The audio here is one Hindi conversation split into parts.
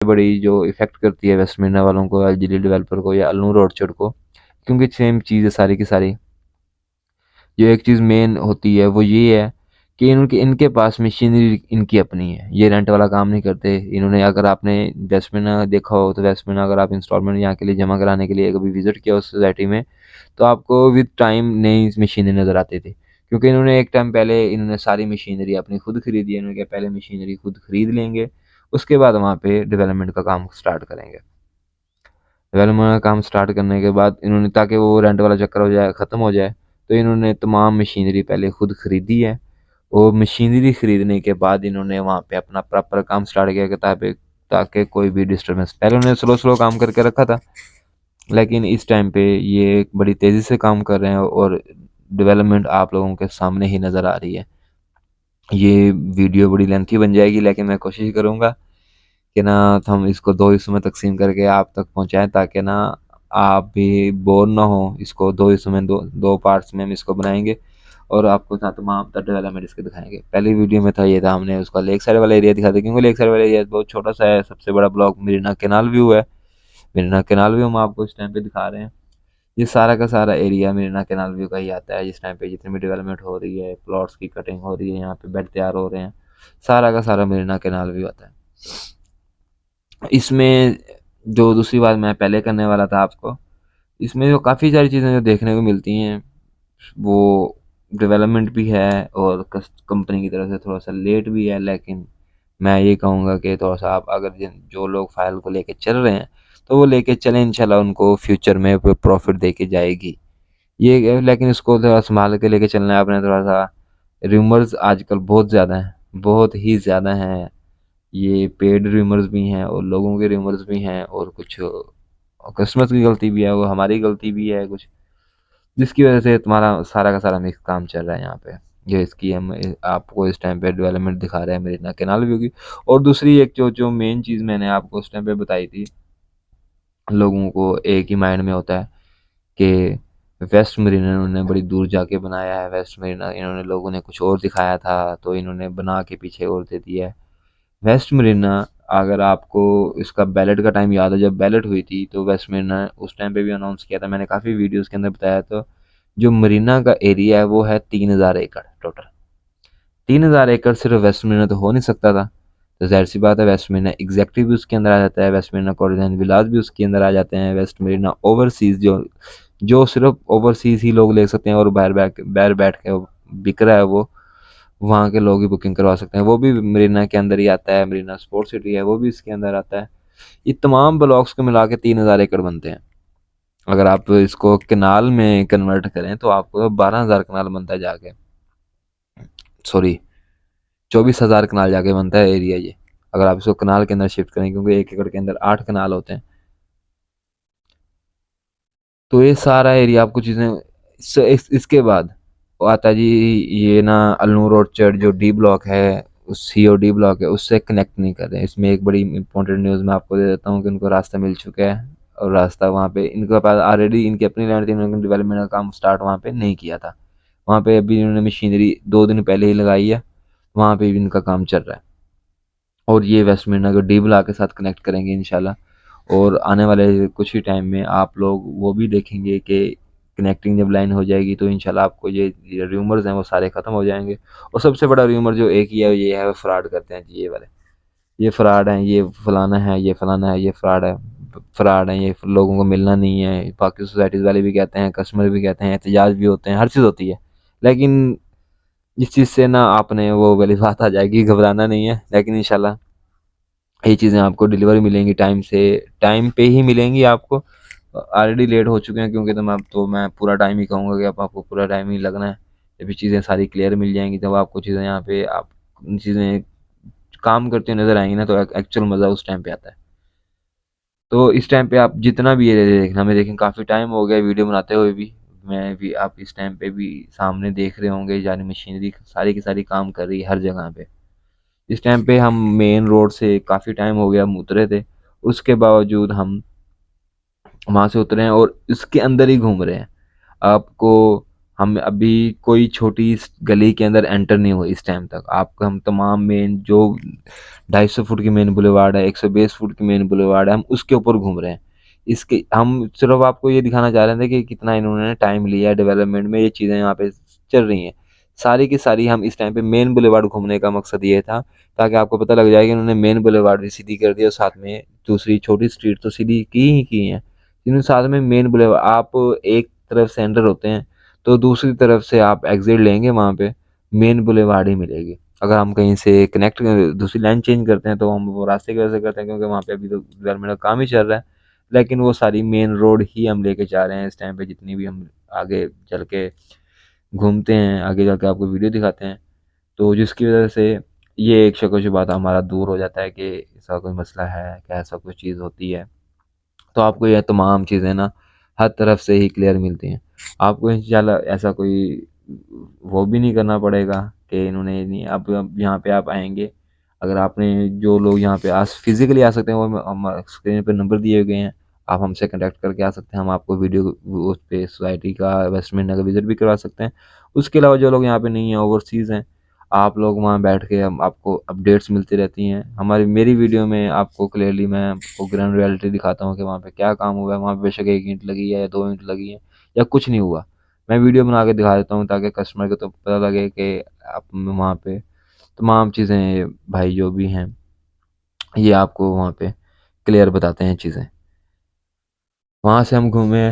बड़ी जो इफ़ेक्ट करती है वेस्ट मरीना वालों को, एलजीडी डेवलपर को या अल्नूर ऑर्चर्ड को, क्योंकि सेम चीज़ है सारी की सारी। जो एक चीज़ मेन होती है वो ये है कि इनके इनके पास मशीनरी इनकी अपनी है, ये रेंट वाला काम नहीं करते इन्होंने। अगर आपने वेस्ट महीना देखा हो तो वेस्ट महीना अगर आप इंस्टॉलमेंट यहाँ के लिए जमा कराने के लिए कभी विजिट किया उस सोसाइटी में, तो आपको विद टाइम नई मशीनें नज़र आती थी, क्योंकि इन्होंने एक टाइम पहले इन्होंने सारी मशीनरी अपनी खुद खरीदी है। इन्होंने कहा पहले मशीनरी खुद खरीद लेंगे, उसके बाद वहाँ पे डेवलपमेंट का काम स्टार्ट करेंगे। डेवलपमेंट का काम स्टार्ट करने के बाद इन्होंने, ताकि वो रेंट वाला चक्कर हो जाए, ख़त्म हो जाए, तो इन्होंने तमाम मशीनरी पहले खुद खरीदी है। वो मशीनरी खरीदने के बाद इन्होंने वहाँ पे अपना प्रॉपर काम स्टार्ट किया कि ताकि कोई भी डिस्टर्बेंस, पहले उन्होंने स्लो स्लो काम करके रखा था, लेकिन इस टाइम पे ये बड़ी तेज़ी से काम कर रहे हैं और डेवलपमेंट आप लोगों के सामने ही नज़र आ रही है। ये वीडियो बड़ी लेंथी बन जाएगी, लेकिन मैं कोशिश करूँगा कि ना हम इसको 2 हिस्सों में तक़सीम करके आप तक पहुँचाएँ, ताकि ना आप भी बोर ना हो। इसको 2 हिस्सों में, 2 पार्ट्स में हम इसको बनाएँगे और आपको साथ तमाम तर डेवलपमेंट इसके दिखाएँगे। पहली वीडियो में था ये था, हमने उसका लेक साइड वाला एरिया दिखा था, क्योंकि लेक साइड वाला एरिया बहुत छोटा-सा है। सबसे बड़ा ब्लॉक मेरिना कैनाल व्यू है। मेरिना कैनाल व्यू हम आपको इस टाइम पे दिखा रहे हैं। ये सारा का सारा एरिया मेरिना कैनाल व्यू का ही आता है। जिस टाइम पे जितनी भी डेवलपमेंट हो रही है, प्लॉट्स की कटिंग हो रही है, यहाँ पे बेड तैयार हो रहे हैं, सारा का सारा मेरिना कैनाल व्यू आता है। इसमें जो दूसरी बात मैं पहले करने वाला था आपको, इसमें जो काफ़ी सारी चीज़ें जो देखने को मिलती हैं, वो डेवलपमेंट भी है और कंपनी की तरफ से थोड़ा सा लेट भी है। लेकिन मैं ये कहूँगा कि थोड़ा सा आप अगर जो लोग फाइल को लेके चल रहे हैं, तो वो लेके चलें, इंशाल्लाह उनको फ्यूचर में प्रॉफिट दे के जाएगी ये। लेकिन इसको थोड़ा संभाल के लेके चलना है आपने थोड़ा सा। रूमर्स आजकल बहुत ज़्यादा हैं, बहुत ही ज़्यादा हैं। ये पेड रूमर्स भी हैं और लोगों के रूमर्स भी हैं, और कुछ कस्टमर्स की गलती भी है, वो हमारी गलती भी है कुछ, जिसकी वजह से तुम्हारा सारा का सारा मिक्स काम चल रहा है यहाँ पे। ये इसकी हम आपको इस टाइम पे डेवलपमेंट दिखा रहे हैं मेरिना कैनाल व्यू की। और दूसरी एक जो जो मेन चीज़ मैंने आपको उस टाइम पे बताई थी, लोगों को एक ही माइंड में होता है कि वेस्ट मरीना इन्होंने बड़ी दूर जाके बनाया है, वेस्ट मरीना इन्होंने, लोगों ने कुछ और दिखाया था तो इन्होंने बना के पीछे और दे दिया है। वेस्ट मरीना, अगर आपको इसका बैलेट का टाइम याद है, जब बैलेट हुई थी तो वेस्ट मरीना उस टाइम पे भी अनाउंस किया था, मैंने काफ़ी वीडियोस के अंदर बताया। तो जो मरीना का एरिया है वो है 3000 एकड़ टोटल। 3000 एकड़ सिर्फ वेस्ट मरीना तो हो नहीं सकता था, तो जाहिर सी बात है वेस्ट मरीना एग्जैक्टिव भी उसके अंदर आ जाता है, वेस्ट मरीना कॉरिडोर विलास भी उसके अंदर आ जाते हैं, वेस्ट मरीना ओवरसीज़ जो जो सिर्फ ओवरसीज़ ही लोग ले सकते हैं और बाहर बैठ के बिक रहा है, वो वहाँ के लोग ही बुकिंग करवा सकते हैं, वो भी मरीना के अंदर ही आता है। मरीना स्पोर्ट सिटी है वो भी इसके अंदर आता है। ये तमाम ब्लॉक्स को मिला के 3000 एकड़ बनते हैं। अगर आप इसको कनाल में कन्वर्ट करें तो आपको 12,000 कनाल बनता है जाके, सॉरी 24,000 कनाल जाके बनता है एरिया ये, अगर आप इसको कनाल के अंदर शिफ्ट करें, क्योंकि 1 एकड़ के अंदर 8 कनाल होते हैं। तो ये सारा एरिया आपको चीज़ें इसके बाद वो आता है जी, ये ना अल्नूर ऑर्चर्ड जो डी ब्लॉक है, उस सी ओ डी ब्लॉक है, उससे कनेक्ट नहीं कर रहे हैं। इसमें एक बड़ी इंपॉर्टेंट न्यूज़ मैं आपको दे देता हूँ कि उनको रास्ता मिल चुका है, और रास्ता वहाँ पे इनके पास ऑलरेडी, इनकी अपनी लैंड थी, इन्होंने डेवलपमेंट का काम स्टार्ट वहाँ पे नहीं किया था। वहाँ पे अभी इन्होंने मशीनरी 2 दिन पहले ही लगाई है, वहाँ पे भी इनका काम चल रहा है। और ये वेस्ट मिडना को डी ब्लॉक के साथ कनेक्ट करेंगे इंशाल्लाह, और आने वाले कुछ ही टाइम में आप लोग वो भी देखेंगे कि कनेक्टिंग जब लाइन हो जाएगी तो इंशाल्लाह आपको ये रूमर्स हैं वो सारे ख़त्म हो जाएंगे। और सबसे बड़ा रूमर जो एक ही है, ये है फ्रॉड करते हैं जी, ये वाले, ये फ्रॉड हैं, ये फलाना है, ये फलाना है, ये फ्रॉड है, फ्रॉड है, ये लोगों को मिलना नहीं है। बाकी सोसाइटीज़ वाले भी कहते हैं, कस्टमर भी कहते हैं, एहतजाज भी होते हैं, हर चीज़ होती है। लेकिन इस चीज़ से ना आपने वो वाली बात आ जाएगी, घबराना नहीं है। लेकिन इंशाल्लाह ये चीज़ें आपको डिलीवरी मिलेंगी टाइम से, टाइम पे ही मिलेंगी आपको। ऑलरेडी लेट हो चुके हैं, क्योंकि मैं पूरा टाइम ही कहूँगा कि अब आपको पूरा टाइम ही लगना है। जब ये चीज़ें सारी क्लियर मिल जाएंगी, तब आपको चीज़ें यहाँ पे आप चीज़ें काम करते हुए नज़र आएंगी ना, तो एक्चुअल मज़ा उस टाइम पे आता है। तो इस टाइम पे आप जितना भी ये देखना, मैं देखें काफ़ी टाइम हो गया वीडियो बनाते हुए भी, मैं भी, आप इस टाइम पे भी सामने देख रहे होंगे, यानी मशीनरी सारी की सारी काम कर रही है हर जगह पे। इस टाइम पे हम मेन रोड से काफ़ी टाइम हो गया हम उतरे थे, उसके बावजूद हम वहाँ से उतरे हैं और इसके अंदर ही घूम रहे हैं। आपको हम अभी कोई छोटी गली के अंदर एंटर नहीं हुए इस टाइम तक। आपको हम तमाम मेन जो 250 फुट की मेन बुलेवार्ड है, 120 फुट की मेन बुलेवार्ड है, हम उसके ऊपर घूम रहे हैं। इसके हम सिर्फ आपको ये दिखाना चाह रहे थे कि कितना इन्होंने टाइम लिया है डेवलपमेंट में, ये चीज़ें यहाँ पे चल रही हैं। सारी की सारी हम इस टाइम पे मेन बुलेवार्ड घूमने का मकसद ये था, ताकि आपको पता लग जाए कि उन्होंने मेन बुलेवार्ड भी सीधी कर दी और साथ में दूसरी छोटी स्ट्रीट तो सीधी की ही की है। इन्होंने साथ में मेन बुलेवार्ड, आप एक तरफ से एंटर होते हैं तो दूसरी तरफ से आप एग्जिट लेंगे, वहाँ पे मेन बुलेवार्ड ही मिलेगी। अगर हम कहीं से कनेक्ट दूसरी लाइन चेंज करते हैं तो हम वो रास्ते की वजह से करते हैं, क्योंकि वहाँ पे अभी तो डेवलपमेंट का काम ही चल रहा है। लेकिन वो सारी मेन रोड ही हम लेके जा रहे हैं इस टाइम पे, जितनी भी हम आगे चल के घूमते हैं, आगे जाके आपको वीडियो दिखाते हैं। तो जिसकी वजह से ये एक शक व शुबहत हमारा दूर हो जाता है कि ऐसा कोई मसला है, क्या ऐसा कोई चीज़ होती है। तो आपको ये तमाम चीज़ें ना हर तरफ से ही क्लियर मिलती हैं। आपको इंशाल्लाह ऐसा कोई वो भी नहीं करना पड़ेगा कि इन्होंने नहीं, अब यहाँ पे आप आएँगे, अगर आपने जो लोग यहाँ पे फिज़िकली आ सकते हैं, वो हम स्क्रीन पे नंबर दिए गए हैं, आप हमसे कॉन्टैक्ट करके आ सकते हैं। हम आपको वीडियो उस पे सोसाइटी का इन्वेस्टमेंट का विज़िट भी करवा सकते हैं। उसके अलावा जो लोग यहाँ पे नहीं हैं, ओवरसीज़ हैं, आप लोग वहाँ बैठ के हम आपको अपडेट्स मिलती रहती हैं। हमारी मेरी वीडियो में आपको क्लियरली मैं आपको ग्राउंड रियलिटी दिखाता हूँ कि वहाँ पे क्या काम हुआ है, वहाँ पे बेशक 1 ईंट लगी है या 2 ईंट लगी है या कुछ नहीं हुआ। मैं वीडियो बना के दिखा देता हूँ ताकि कस्टमर को तो पता लगे कि आप वहाँ पे तमाम चीज़ें भाई जो भी हैं, ये आपको वहाँ पे क्लियर बताते हैं चीज़ें। वहाँ से हम घूमे,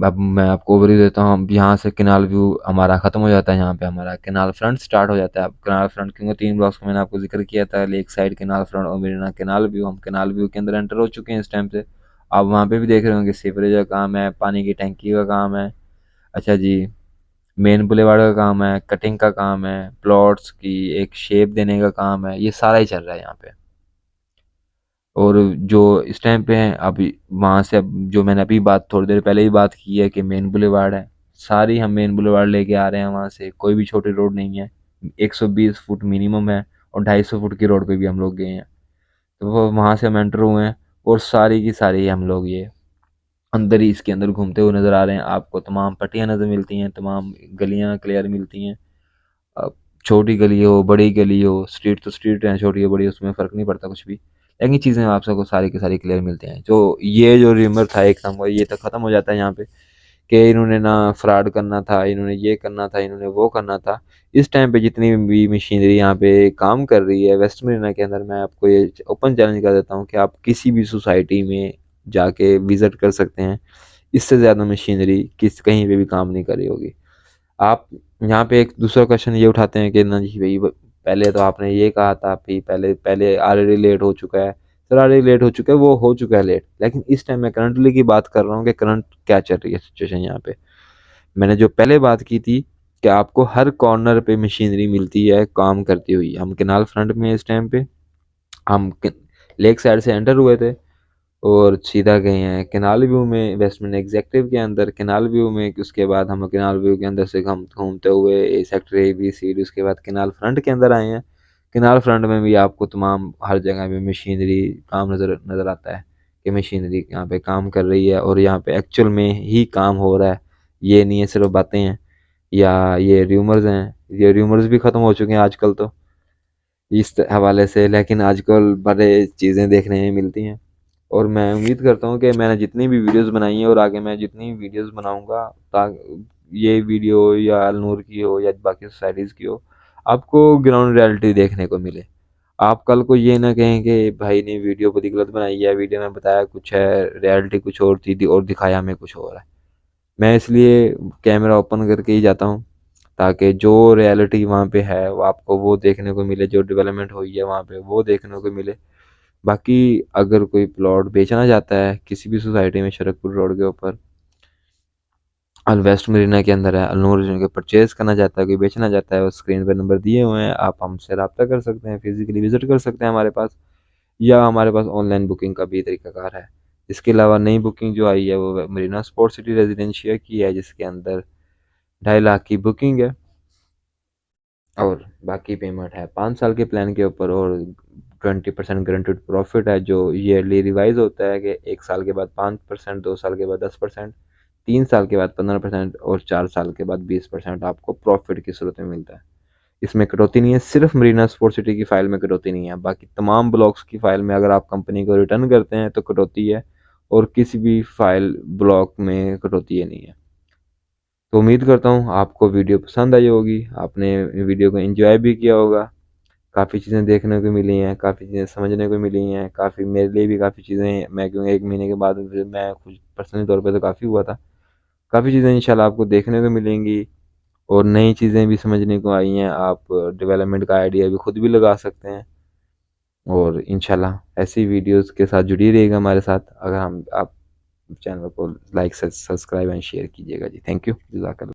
अब मैं आपको ओवरव्यू देता हूँ। अब यहाँ से कैनाल व्यू हमारा ख़त्म हो जाता है, यहाँ पे हमारा कैनाल फ्रंट स्टार्ट हो जाता है। अब कैनाल फ्रंट क्योंकि 3 ब्लॉक्स का मैंने आपको ज़िक्र किया था, लेक साइड, कैनाल फ्रंट और मेरिना कैनाल व्यू। हम कैनाल व्यू के अंदर एंटर हो चुके हैं इस टाइम से। आप वहाँ पे भी देख रहे होंगे सीवरेज का काम है, पानी की टंकी का काम है। अच्छा जी, मेन बुलेवार्ड का काम है, कटिंग का काम है, प्लॉट्स की एक शेप देने का काम है, ये सारा ही चल रहा है यहाँ पे। और जो इस टाइम पे हैं अभी, वहाँ से अब जो मैंने अभी बात थोड़ी देर पहले ही बात की है कि मेन बुलेवार्ड है, सारी हम मेन बुलेवार्ड लेके आ रहे हैं। वहाँ से कोई भी छोटी रोड नहीं है, 120 फुट मिनिमम है और 250 फुट की रोड पे भी हम लोग गए हैं। तो वो वहाँ से हम एंटर हुए हैं और सारी की सारी हम लोग ये अंदर ही इसके अंदर घूमते हुए नज़र आ रहे हैं। आपको तमाम पट्टियाँ नज़र मिलती हैं, तमाम गलियाँ क्लियर मिलती हैं। अब छोटी गली हो, बड़ी गली हो, स्ट्रीट तो स्ट्रीट है, छोटी हो, बड़ी हो, उसमें फ़र्क नहीं पड़ता कुछ भी। लेकिन चीज़ें आप सबको सारी की सारी क्लियर मिलती हैं। जो ये जो र्यूमर था एक नंबर, ये तो ख़त्म हो जाता है यहाँ पे कि इन्होंने ना फ्रॉड करना था, इन्होंने ये करना था, इन्होंने वो करना था। इस टाइम पे जितनी भी मशीनरी यहाँ पे काम कर रही है वेस्ट मरीना के अंदर, मैं आपको ये ओपन चैलेंज कर देता हूँ कि आप किसी भी सोसाइटी में जाके विज़िट कर सकते हैं। इससे ज़्यादा मशीनरी कहीं पे भी काम नहीं कर रही होगी। आप यहाँ पे एक दूसरा क्वेश्चन ये उठाते हैं कि ना जी भाई, पहले तो आपने ये कहा था, फिर पहले पहले ऑलरेडी लेट हो चुका है। सर ऑलरेडी लेट हो चुका है, वो हो चुका है लेट, लेकिन इस टाइम मैं करंटली की बात कर रहा हूँ कि करंट क्या चल रही है सिचुएशन यहाँ पे। मैंने जो पहले बात की थी कि आपको हर कॉर्नर पे मशीनरी मिलती है काम करती हुई। हम कैनाल फ्रंट में इस टाइम पे, हम लेक साइड से एंटर हुए थे और सीधा गए हैं कैनाल व्यू में, इन्वेस्टमेंट एग्जेक्टिव के अंदर कैनाल व्यू में। उसके बाद हम कैनाल व्यू के अंदर से हम घूमते हुए sector A B C D, उसके बाद कैनाल फ्रंट के अंदर आए हैं। कैनाल फ्रंट में भी आपको तमाम हर जगह पे मशीनरी काम नज़र नज़र आता है कि मशीनरी यहाँ पे काम कर रही है और यहाँ पे एक्चुअल में ही काम हो रहा है। ये नहीं है सिर्फ बातें हैं या ये र्यूमर्स हैं। ये र्यूमर्स भी ख़त्म हो चुके हैं आजकल तो इस हवाले से, लेकिन आजकल बड़े चीज़ें देखने में मिलती हैं। और मैं उम्मीद करता हूँ कि मैंने जितनी भी वीडियोस बनाई हैं और आगे मैं जितनी भी वीडियोस बनाऊँगा, ये वीडियो या अलनूर की हो या बाकी सोसाइटीज़ की हो, आपको ग्राउंड रियलिटी देखने को मिले। आप कल को ये ना कहें कि भाई ने वीडियो बड़ी गलत बनाई है, वीडियो में बताया कुछ है, रियलिटी कुछ और थी और दिखाया हमें कुछ और है। मैं इसलिए कैमरा ओपन करके ही जाता हूँ ताकि जो रियलिटी वहाँ पे है वो आपको वो देखने को मिले, जो डेवलपमेंट हुई है वहाँ पे वो देखने को मिले। बाकी अगर कोई प्लॉट बेचना चाहता है किसी भी सोसाइटी में शरकपुर रोड के ऊपर, अल वेस्ट मरीना के अंदर है, अलनूर रीजन के, परचेज करना चाहता है, कोई बेचना चाहता है, वो स्क्रीन पर नंबर दिए हुए हैं, आप हमसे रब्ता कर सकते हैं, फिजिकली विजिट कर सकते हैं हमारे पास, या हमारे पास ऑनलाइन बुकिंग का भी तरीकाकार है। इसके अलावा नई बुकिंग जो आई है वो मरीना स्पोर्ट सिटी रेजिडेंशिया की है, जिसके अंदर 2.5 लाख की बुकिंग है और बाकी पेमेंट है 5 साल के प्लान के ऊपर, और 20% गारंटेड प्रॉफिट है जो ईयरली रिवाइज होता है कि 1 साल के बाद 5%, 2 साल के बाद 10%, 3 साल के बाद 15% और 4 साल के बाद 20% आपको प्रॉफिट की सूरत में मिलता है। इसमें कटौती नहीं है, सिर्फ मरीना स्पोर्ट्स सिटी की फ़ाइल में कटौती नहीं है, बाकी तमाम ब्लॉक्स की फ़ाइल में अगर आप कंपनी को रिटर्न करते हैं तो कटौती है, और किसी भी फ़ाइल ब्लॉक में कटौती नहीं है। तो उम्मीद करता हूँ आपको वीडियो पसंद आई होगी, आपने वीडियो को एंजॉय भी किया होगा। काफ़ी चीज़ें देखने को मिली हैं, काफ़ी चीज़ें समझने को मिली हैं, काफ़ी मेरे लिए भी काफ़ी चीज़ें, मैं क्योंकि 1 महीने के बाद फिर मैं खुद पर्सनली तौर पे तो काफ़ी हुआ था। काफ़ी चीज़ें इंशाल्लाह आपको देखने को मिलेंगी, और नई चीज़ें भी समझने को आई हैं। आप डेवलपमेंट का आइडिया भी खुद भी लगा सकते हैं, और इंशाल्लाह ऐसी वीडियोज़ के साथ जुड़ी रहिएगा हमारे साथ। अगर हम आप चैनल को लाइक, सब्सक्राइब एंड शेयर कीजिएगा जी। Thank you. जज़ाकल्लाह।